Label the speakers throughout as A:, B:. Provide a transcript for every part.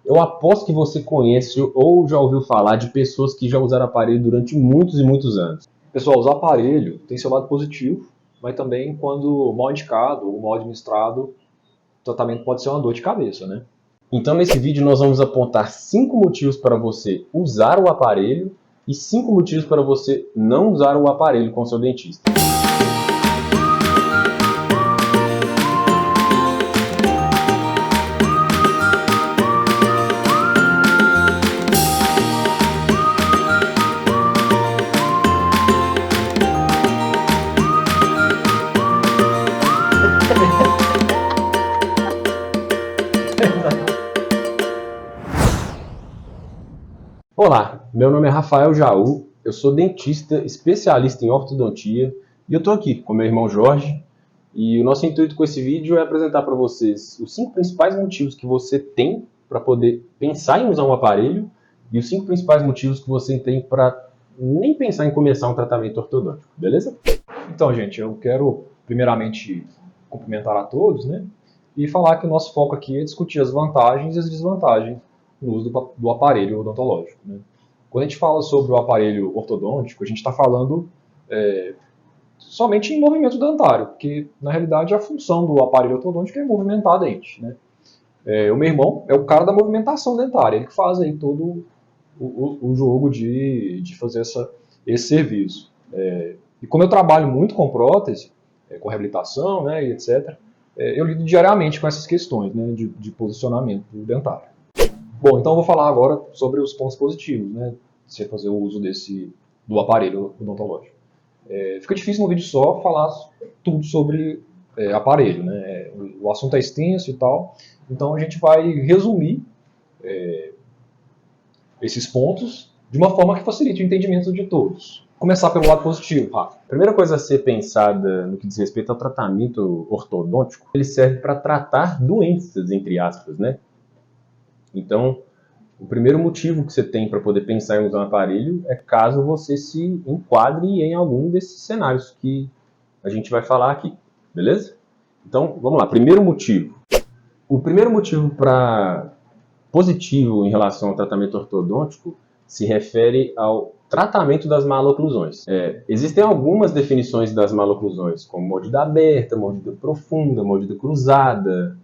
A: Eu aposto que você conhece ou já ouviu falar de pessoas que já usaram aparelho durante muitos e muitos anos.
B: Pessoal, usar aparelho tem seu lado positivo, mas também quando mal indicado ou mal administrado, o tratamento pode ser uma dor de cabeça, né?
A: Então, nesse vídeo, nós vamos apontar 5 motivos para você usar o aparelho e 5 motivos para você não usar o aparelho com seu dentista. Olá, meu nome é Rafael Jaú, eu sou dentista especialista em ortodontia e eu estou aqui com meu irmão Jorge e o nosso intuito com esse vídeo é apresentar para vocês os 5 principais motivos que você tem para poder pensar em usar um aparelho e os 5 principais motivos que você tem para nem pensar em começar um tratamento ortodôntico, beleza?
B: Então, gente, eu quero primeiramente cumprimentar a todos, né? E falar que o nosso foco aqui é discutir as vantagens e as desvantagens no uso do aparelho odontológico, né? Quando a gente fala sobre o aparelho ortodôntico, a gente está falando somente em movimento dentário, porque na realidade a função do aparelho ortodôntico é movimentar a dente, né? O meu irmão é o cara da movimentação dentária, ele que faz aí todo o jogo de fazer esse serviço. E como eu trabalho muito com prótese, com reabilitação, né, e etc., eu lido diariamente com essas questões, né, de posicionamento dentário. Bom, então eu vou falar agora sobre os pontos positivos, né, de você fazer o uso do aparelho odontológico. Fica difícil no vídeo só falar tudo sobre aparelho, né, o assunto é extenso e tal, então a gente vai resumir esses pontos de uma forma que facilite o entendimento de todos. Começar pelo lado positivo, Rafa.
A: A primeira coisa a ser pensada no que diz respeito ao tratamento ortodôntico, ele serve para tratar doenças, entre aspas, né? Então, o primeiro motivo que você tem para poder pensar em usar um aparelho é caso você se enquadre em algum desses cenários que a gente vai falar aqui, beleza? Então, vamos lá. Primeiro motivo. O primeiro motivo positivo em relação ao tratamento ortodôntico se refere ao tratamento das maloclusões. Existem algumas definições das maloclusões, como mordida aberta, mordida profunda, mordida cruzada,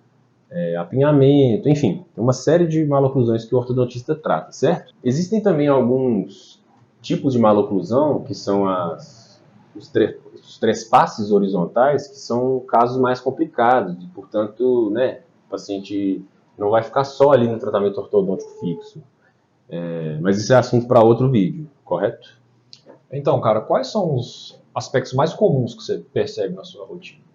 A: apinhamento, enfim, tem uma série de maloclusões que o ortodontista trata, certo? Existem também alguns tipos de maloclusão, que são os trespasses horizontais, que são casos mais complicados, e, portanto, né, o paciente não vai ficar só ali no tratamento ortodôntico fixo. Mas isso é assunto para outro vídeo, correto?
B: Então, cara, quais são os aspectos mais comuns que você percebe na sua rotina?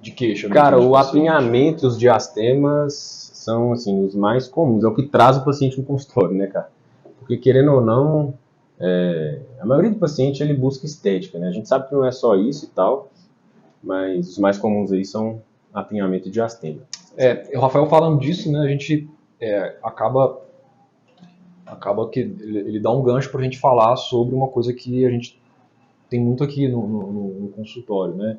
B: De queixa?
A: Cara, o apinhamento e os diastemas são, assim, os mais comuns. É o que traz o paciente no consultório, né, cara? Porque, querendo ou não, a maioria do paciente, ele busca estética, né? A gente sabe que não é só isso e tal, mas os mais comuns aí são apinhamento e diastema.
B: O Rafael falando disso, né, a gente acaba que ele dá um gancho para a gente falar sobre uma coisa que a gente tem muito aqui no consultório, né,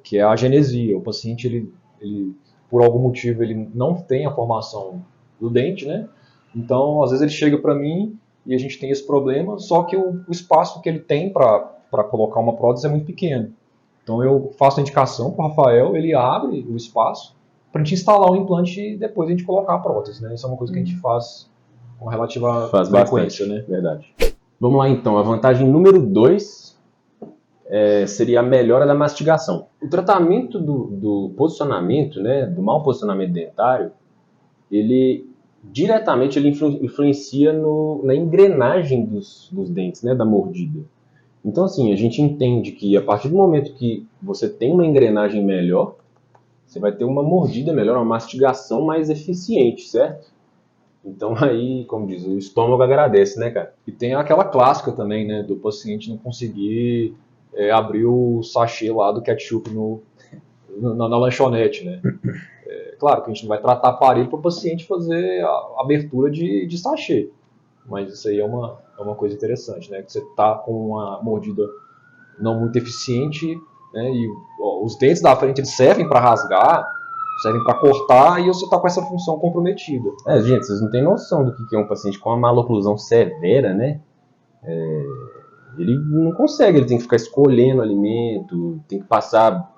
B: que é a agenesia. O paciente, ele, por algum motivo, ele não tem a formação do dente, né, então às vezes ele chega para mim e a gente tem esse problema, só que o espaço que ele tem para colocar uma prótese é muito pequeno. Então eu faço a indicação para o Rafael, ele abre o espaço para a gente instalar o implante e depois a gente colocar a prótese, né? Isso é uma coisa que a gente faz com relativa frequência, né?
A: Verdade. Vamos lá então, a vantagem número 2 seria a melhora da mastigação. O tratamento do posicionamento, né, do mau posicionamento dentário, ele diretamente influencia na engrenagem dos dentes, né, da mordida. Então, assim, a gente entende que a partir do momento que você tem uma engrenagem melhor, você vai ter uma mordida melhor, uma mastigação mais eficiente, certo? Então aí, como diz, o estômago agradece, né, cara?
B: E tem aquela clássica também, né, do paciente não conseguir abrir o sachê lá do ketchup na lanchonete, né? Claro que a gente não vai tratar aparelho para o paciente fazer a abertura de sachê, mas isso aí é uma coisa interessante, né? Que você está com uma mordida não muito eficiente, né? E os dentes da frente eles servem para rasgar, servem para cortar e você está com essa função comprometida.
A: Gente, vocês não têm noção do que é um paciente com uma maloclusão severa, né? Ele não consegue, ele tem que ficar escolhendo alimento, tem que passar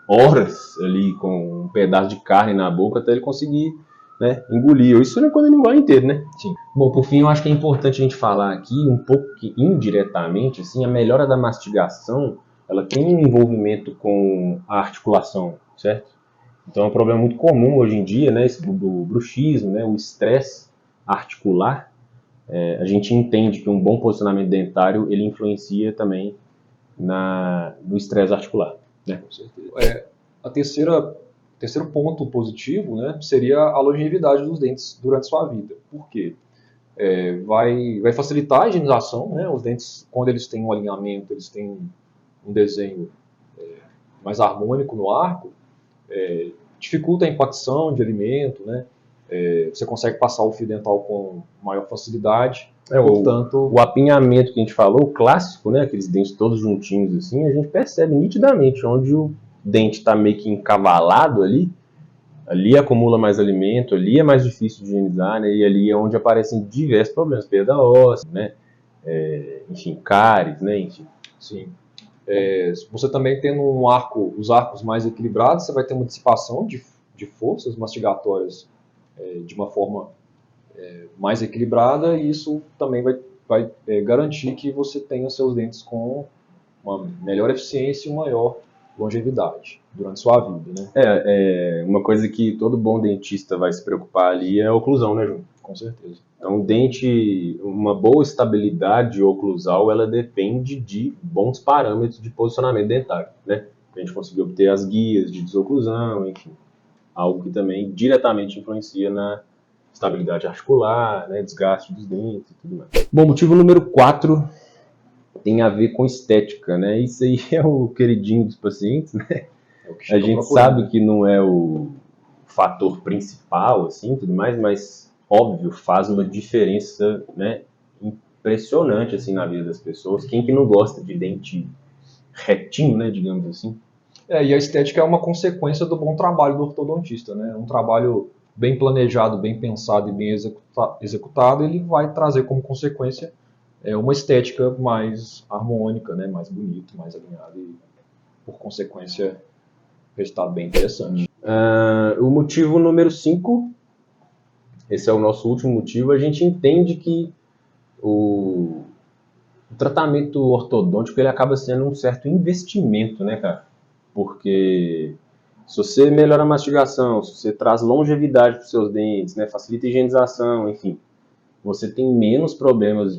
A: horas ali com um pedaço de carne na boca até ele conseguir, né, engolir. Isso não é quando ele engole inteiro, né?
B: Sim.
A: Bom, por fim, eu acho que é importante a gente falar aqui um pouco que indiretamente, assim, a melhora da mastigação, ela tem um envolvimento com a articulação, certo? Então é um problema muito comum hoje em dia, né, esse do bruxismo, né, o estresse articular. A gente entende que um bom posicionamento dentário ele influencia também no estresse articular, né?
B: Com certeza. Terceiro ponto positivo, né, seria a longevidade dos dentes durante sua vida. Por quê? Vai facilitar a higienização, né? Os dentes, quando eles têm um alinhamento, eles têm um desenho mais harmônico no arco, dificulta a impacção de alimento, né? Você consegue passar o fio dental com maior facilidade. Portanto,
A: o apinhamento que a gente falou, o clássico, né, aqueles dentes todos juntinhos assim, a gente percebe nitidamente onde o dente está meio que encavalado ali acumula mais alimento, ali é mais difícil de higienizar, né, e ali é onde aparecem diversos problemas, perda óssea, né, enfim, cáries, né, enfim.
B: Sim. Você também tendo os arcos mais equilibrados, você vai ter uma dissipação de forças mastigatórias de uma forma mais equilibrada, e isso também vai garantir que você tenha seus dentes com uma melhor eficiência e maior longevidade durante sua vida, né?
A: Uma coisa que todo bom dentista vai se preocupar ali é a oclusão, né, João?
B: Com certeza.
A: Então, uma boa estabilidade oclusal, ela depende de bons parâmetros de posicionamento dentário, né? A gente conseguir obter as guias de desoclusão, enfim, algo que também diretamente influencia na estabilidade articular, né, desgaste dos dentes e tudo mais. Bom, motivo número 4 tem a ver com estética, né? Isso aí é o queridinho dos pacientes, né? A gente sabe que não é o fator principal, assim, tudo mais, mas óbvio, faz uma diferença, né, impressionante, assim, na vida das pessoas. Quem que não gosta de dente retinho, né, digamos assim?
B: E a estética é uma consequência do bom trabalho do ortodontista, né? Um trabalho bem planejado, bem pensado e bem executado, ele vai trazer como consequência uma estética mais harmônica, né? Mais bonito, mais alinhado e, por consequência, resultado bem interessante.
A: O motivo número 5, esse é o nosso último motivo, a gente entende que o tratamento ortodôntico ele acaba sendo um certo investimento, né, cara? Porque se você melhora a mastigação, se você traz longevidade para os seus dentes, né, facilita a higienização, enfim, você tem menos problemas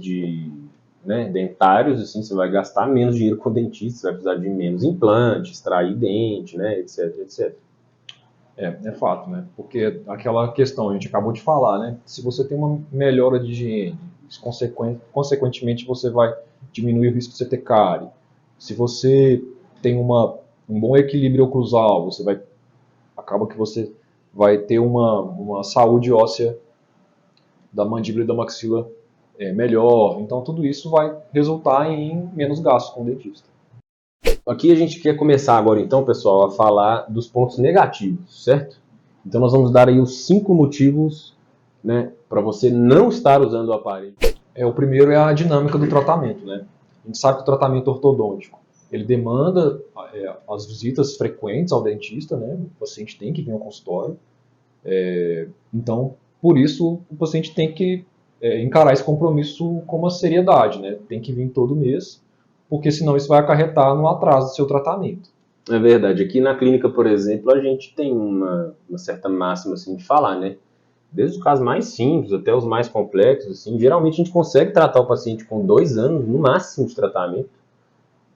A: dentários, assim, você vai gastar menos dinheiro com o dentista, você vai precisar de menos implante, extrair dente, né, etc, etc.
B: É fato, né? Porque aquela questão, a gente acabou de falar, né? Se você tem uma melhora de higiene, consequentemente você vai diminuir o risco de você ter cárie. Se você tem um bom equilíbrio oclusal, acaba que você vai ter uma saúde óssea da mandíbula e da maxila melhor. Então tudo isso vai resultar em menos gastos com o dentista.
A: Aqui a gente quer começar agora então, pessoal, a falar dos pontos negativos, certo? Então nós vamos dar aí os 5 motivos, né, para você não estar usando o aparelho.
B: O primeiro é a dinâmica do tratamento, né? A gente sabe que o tratamento ortodôntico ele demanda as visitas frequentes ao dentista, né? O paciente tem que vir ao consultório. Então, por isso, o paciente tem que encarar esse compromisso com uma seriedade, né? Tem que vir todo mês, porque senão isso vai acarretar no atraso do seu tratamento.
A: É verdade. Aqui na clínica, por exemplo, a gente tem uma certa máxima assim, de falar, né? Desde os casos mais simples até os mais complexos, assim, geralmente a gente consegue tratar o paciente com 2 anos, no máximo, de tratamento.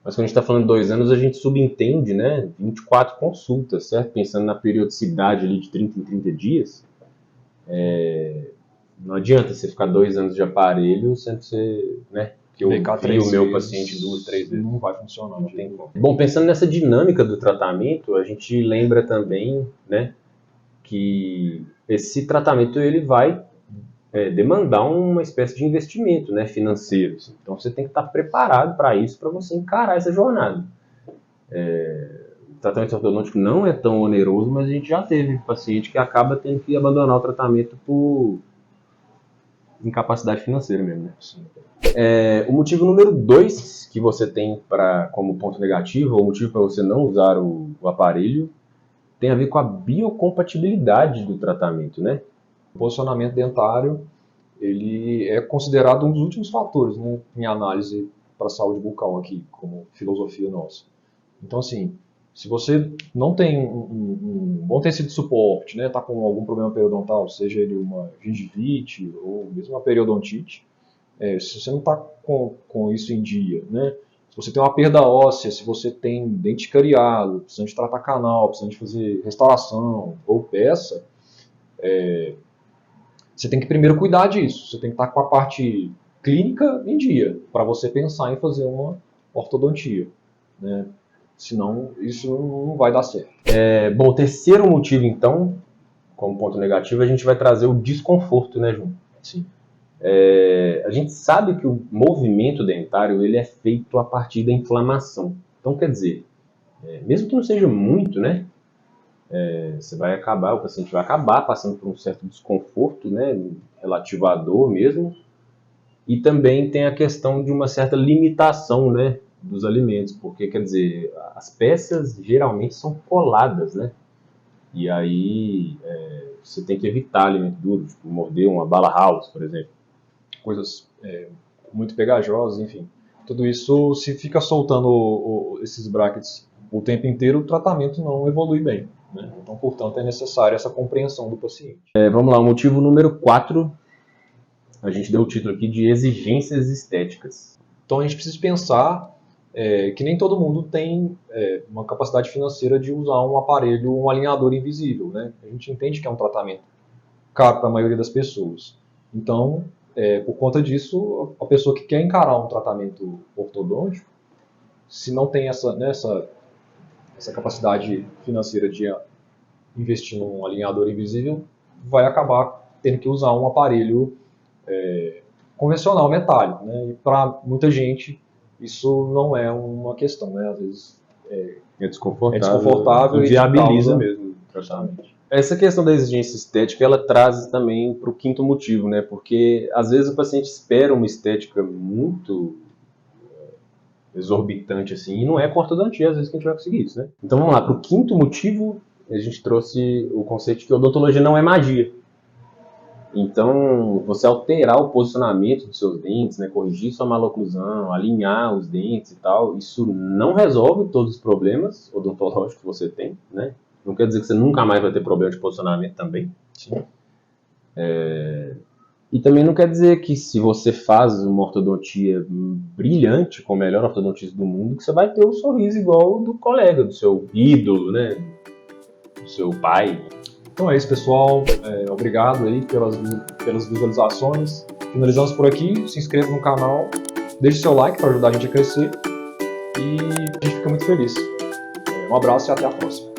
A: Mas quando a gente está falando de 2 anos, a gente subentende, né, 24 consultas, certo? Pensando na periodicidade ali de 30 em 30 dias. Não adianta você ficar 2 anos de aparelho sendo que você, né, que eu vi o meu paciente 2, 3 vezes.
B: Não vai funcionar.
A: Não tem como. Bom, pensando nessa dinâmica do tratamento, a gente lembra também, né, que esse tratamento ele vai demandar uma espécie de investimento, né, financeiro. Assim. Então você tem que estar preparado para isso, para você encarar essa jornada. tratamento ortodôntico não é tão oneroso, mas a gente já teve paciente que acaba tendo que abandonar o tratamento por incapacidade financeira mesmo, né? O motivo número 2 que você tem como ponto negativo, ou motivo para você não usar o aparelho, tem a ver com a biocompatibilidade do tratamento, né?
B: O posicionamento dentário, ele é considerado um dos últimos fatores, né, em análise para a saúde bucal aqui, como filosofia nossa. Então, assim, se você não tem um bom tecido de suporte, né, tá com algum problema periodontal, seja ele uma gengivite ou mesmo uma periodontite, se você não está com isso em dia, né, se você tem uma perda óssea, se você tem dente cariado, precisando de tratar canal, precisando de fazer restauração ou peça, você tem que primeiro cuidar disso. Você tem que estar com a parte clínica em dia para você pensar em fazer uma ortodontia, né? Senão isso não vai dar certo.
A: Bom, o terceiro motivo, então, como ponto negativo, a gente vai trazer o desconforto, né, João?
B: Sim.
A: A gente sabe que o movimento dentário ele é feito a partir da inflamação. Então, quer dizer, mesmo que não seja muito, né, o paciente vai acabar passando por um certo desconforto, né, relativo à dor mesmo, e também tem a questão de uma certa limitação, né, dos alimentos, porque, quer dizer, as peças geralmente são coladas, né, e aí você tem que evitar alimento duro, tipo morder uma bala house, por exemplo.
B: Coisas muito pegajosas, enfim. Tudo isso, se fica soltando esses brackets o tempo inteiro, o tratamento não evolui bem, né? Então, portanto, é necessária essa compreensão do paciente.
A: Vamos lá, o motivo número 4, a gente deu o título aqui de exigências estéticas.
B: Então, a gente precisa pensar que nem todo mundo tem uma capacidade financeira de usar um aparelho, um alinhador invisível, né? A gente entende que é um tratamento caro para a maioria das pessoas. Então, por conta disso, a pessoa que quer encarar um tratamento ortodôntico, se não tem essa capacidade financeira de investir num alinhador invisível, vai acabar tendo que usar um aparelho convencional, metálico, né? E para muita gente isso não é uma questão, né? Às vezes
A: é desconfortável
B: e
A: viabiliza mesmo. Essa questão da exigência estética, ela traz também para o quinto motivo, né? Porque às vezes o paciente espera uma estética muito exorbitante assim, e não é com ortodontia às vezes que a gente vai conseguir isso, né? Então vamos lá, para o quinto motivo, a gente trouxe o conceito de que odontologia não é magia. Então, você alterar o posicionamento dos seus dentes, né, corrigir sua maloclusão, alinhar os dentes e tal, isso não resolve todos os problemas odontológicos que você tem, né? Não quer dizer que você nunca mais vai ter problema de posicionamento também.
B: Sim.
A: E também não quer dizer que se você faz uma ortodontia brilhante, com o melhor ortodontista do mundo, que você vai ter um sorriso igual do colega, do seu ídolo, né? Do seu pai.
B: Então é isso, pessoal. Obrigado aí pelas visualizações. Finalizamos por aqui. Se inscreva no canal, deixe seu like para ajudar a gente a crescer. E a gente fica muito feliz. Um abraço e até a próxima.